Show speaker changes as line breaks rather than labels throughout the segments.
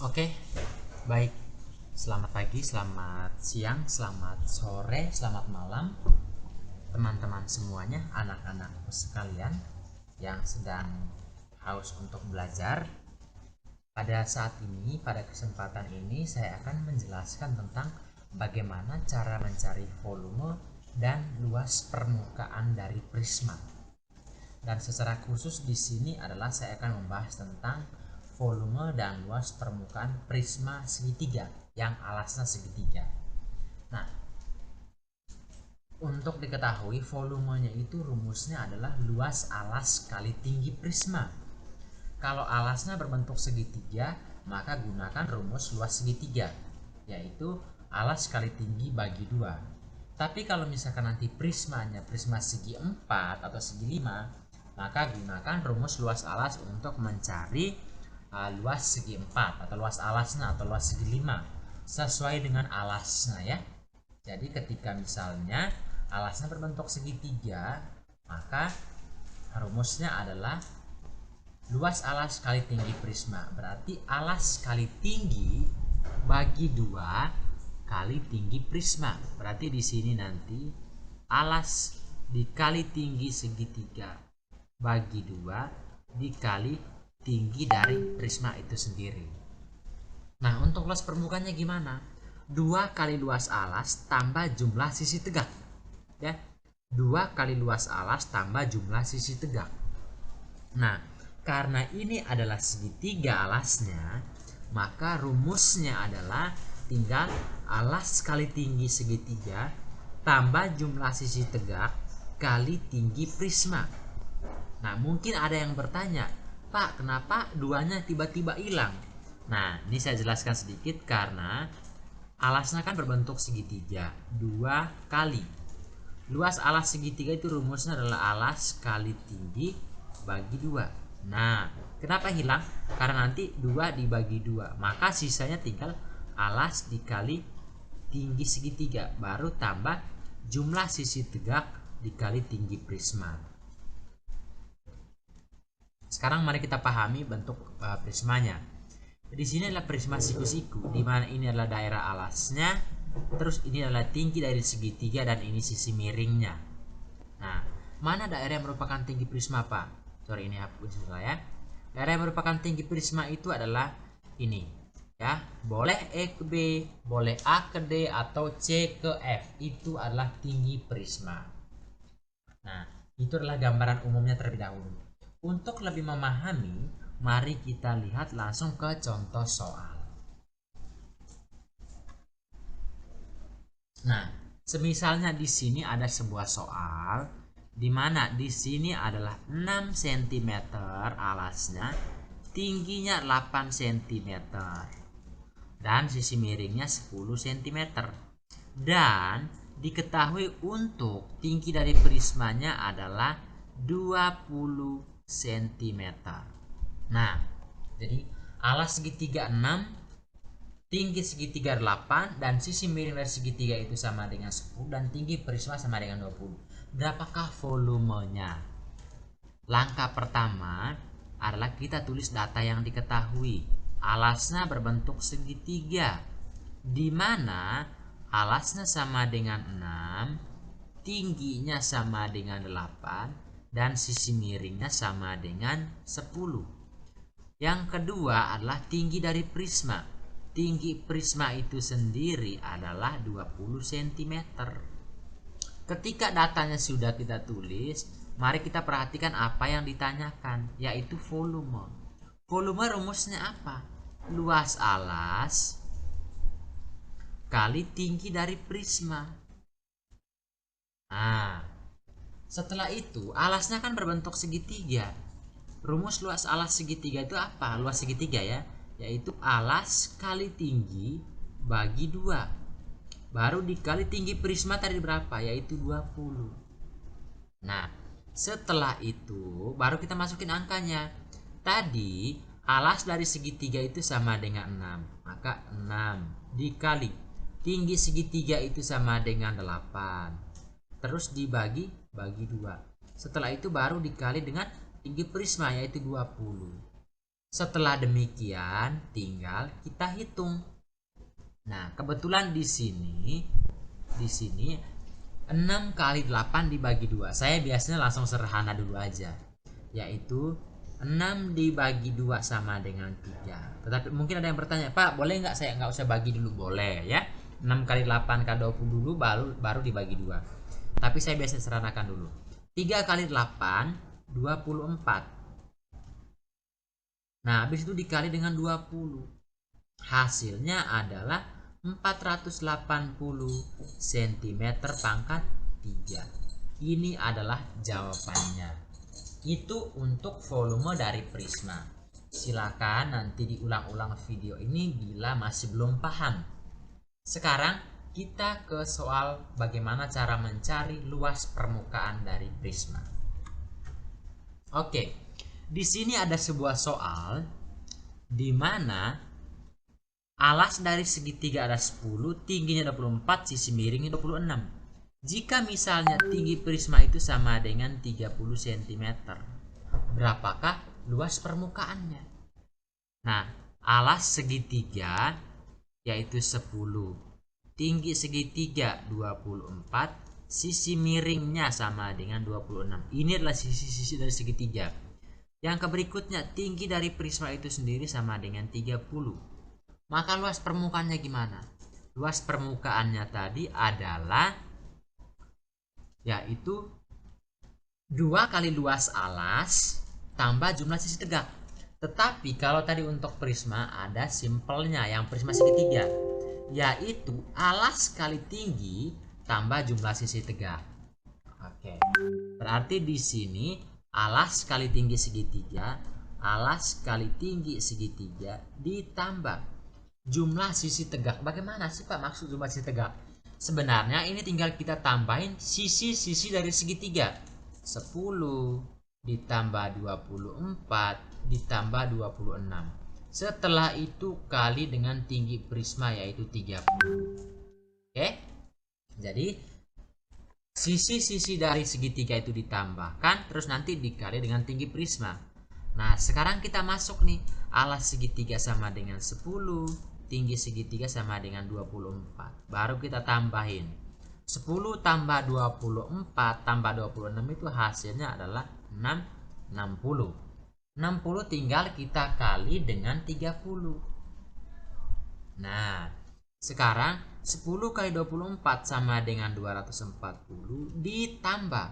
Oke, baik. Selamat pagi, selamat siang, selamat sore, selamat malam, teman-teman semuanya, anak-anak sekalian yang sedang haus untuk belajar. Pada saat ini, pada kesempatan ini, saya akan menjelaskan tentang bagaimana cara mencari volume dan luas permukaan dari prisma. Dan secara khusus di sini adalah saya akan membahas tentang volume dan luas permukaan prisma segitiga yang alasnya segitiga. Nah, untuk diketahui volumenya itu rumusnya adalah luas alas kali tinggi prisma. Kalau alasnya berbentuk segitiga, maka gunakan rumus luas segitiga, yaitu alas kali tinggi bagi 2. Tapi kalau misalkan nanti prismanya prisma segi 4 atau segi 5, maka gunakan rumus luas alas untuk mencari luas segi 4 atau luas alasnya atau luas segi 5 sesuai dengan alasnya ya. Jadi ketika misalnya alasnya berbentuk segitiga, maka rumusnya adalah luas alas kali tinggi prisma. Berarti alas kali tinggi bagi 2 kali tinggi prisma. Berarti di sini nanti alas dikali tinggi segitiga bagi 2 dikali tinggi dari prisma itu sendiri. Nah, untuk luas permukaannya gimana? 2 kali luas alas tambah jumlah sisi tegak. Ya. 2 kali luas alas tambah jumlah sisi tegak. Nah, karena ini adalah segitiga alasnya, maka rumusnya adalah tinggal alas kali tinggi segitiga tambah jumlah sisi tegak kali tinggi prisma. Nah, mungkin ada yang bertanya, Pak, kenapa duanya tiba-tiba hilang? Nah, ini saya jelaskan sedikit karena alasnya kan berbentuk segitiga, 2 kali. Luas alas segitiga itu rumusnya adalah alas kali tinggi bagi 2. Nah, kenapa hilang? Karena nanti 2 dibagi 2, maka sisanya tinggal alas dikali tinggi segitiga, baru tambah jumlah sisi tegak dikali tinggi prisma. Sekarang mari kita pahami bentuk prismanya. Di sini adalah prisma siku-siku, di mana ini adalah daerah alasnya, terus ini adalah tinggi dari segitiga dan ini sisi miringnya. Nah, mana daerah yang merupakan tinggi prisma, Pak? Sorry, ini hapus salah ya. Daerah yang merupakan tinggi prisma itu adalah ini, ya. Boleh E ke B, boleh A ke D atau C ke F. Itu adalah tinggi prisma. Nah, itu adalah gambaran umumnya terlebih dahulu. Untuk lebih memahami, mari kita lihat langsung ke contoh soal. Nah, semisalnya di sini ada sebuah soal di mana di sini adalah 6 cm alasnya, tingginya 8 cm dan sisi miringnya 10 cm. Dan diketahui untuk tinggi dari prismanya adalah 20 cm. Nah, jadi alas segitiga 6, tinggi segitiga 8, dan sisi miring dari segitiga itu sama dengan 10, dan tinggi prisma sama dengan 20. Berapakah volumenya? Langkah pertama adalah kita tulis data yang diketahui. Alasnya berbentuk segitiga, di mana alasnya sama dengan 6, tingginya sama dengan 8, dan sisi miringnya sama dengan 10. Yang kedua adalah tinggi dari prisma. Tinggi prisma itu sendiri adalah 20 cm. Ketika datanya sudah kita tulis, mari kita perhatikan apa yang ditanyakan, yaitu volume. Volume rumusnya apa? Luas alas kali tinggi dari prisma. Nah, setelah itu alasnya kan berbentuk segitiga. Rumus luas alas segitiga itu apa? Luas segitiga ya, yaitu alas kali tinggi bagi 2. Baru dikali tinggi prisma tadi berapa? Yaitu 20. Nah, setelah itu baru kita masukin angkanya. Tadi alas dari segitiga itu sama dengan 6. Maka 6 dikali tinggi segitiga itu sama dengan 8. Terus dibagi 2. Setelah itu baru dikali dengan tinggi prisma yaitu 20. Setelah demikian tinggal kita hitung. Nah, kebetulan di sini 6 kali 8 dibagi 2. Saya biasanya langsung sederhana dulu aja, yaitu 6 dibagi 2 sama dengan 3. Tetapi mungkin ada yang bertanya, Pak, boleh nggak saya nggak usah bagi dulu? Boleh ya. 6 kali 8 kali 20 dulu, baru dibagi 2. Tapi saya biasanya sederhanakan dulu. 3 kali 8, 24. Nah, habis itu dikali dengan 20. Hasilnya adalah 480 cm pangkat 3. Ini adalah jawabannya. Itu untuk volume dari prisma. Silakan nanti diulang-ulang video ini bila masih belum paham. Sekarang kita ke soal bagaimana cara mencari luas permukaan dari prisma. Oke, di sini ada sebuah soal di mana alas dari segitiga ada 10, tingginya 24, sisi miringnya 26. Jika misalnya tinggi prisma itu sama dengan 30 cm, berapakah luas permukaannya? Nah, alas segitiga yaitu 10, tinggi segitiga 24, sisi miringnya sama dengan 26. Ini adalah sisi-sisi dari segitiga. Yang berikutnya, tinggi dari prisma itu sendiri sama dengan 30. Maka luas permukaannya gimana? Luas permukaannya tadi adalah yaitu 2 kali luas alas tambah jumlah sisi tegak. Tetapi kalau tadi untuk prisma ada simpelnya yang prisma segitiga, yaitu alas kali tinggi tambah jumlah sisi tegak. Oke. Berarti di sini alas kali tinggi segitiga, alas kali tinggi segitiga ditambah jumlah sisi tegak. Bagaimana sih Pak maksud jumlah sisi tegak? Sebenarnya ini tinggal kita tambahin sisi-sisi dari segitiga. 10 ditambah 24 ditambah 26. Setelah itu kali dengan tinggi prisma yaitu 30. Oke? Jadi sisi-sisi dari segitiga itu ditambahkan, terus nanti dikali dengan tinggi prisma. Nah, sekarang kita masuk nih. Alas segitiga sama dengan 10, tinggi segitiga sama dengan 24. Baru kita tambahin 10 tambah 24 tambah 26 itu hasilnya adalah 60. 60 tinggal kita kali dengan 30. Nah, sekarang 10 kali 24 sama dengan 240 ditambah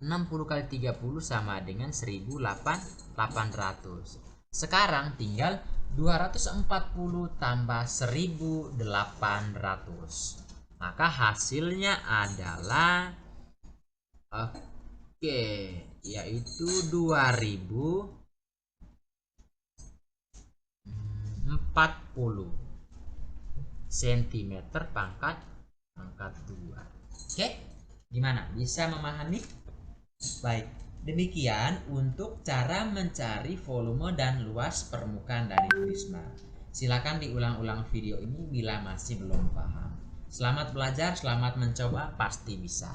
60 kali 30 sama dengan 1800. Sekarang tinggal 240 tambah 1800. Maka hasilnya adalah yaitu 2040 cm pangkat 2. Oke, gimana? Bisa memahami? Baik, demikian untuk cara mencari volume dan luas permukaan dari prisma. Silakan diulang-ulang video ini bila masih belum paham. Selamat belajar, selamat mencoba, pasti bisa.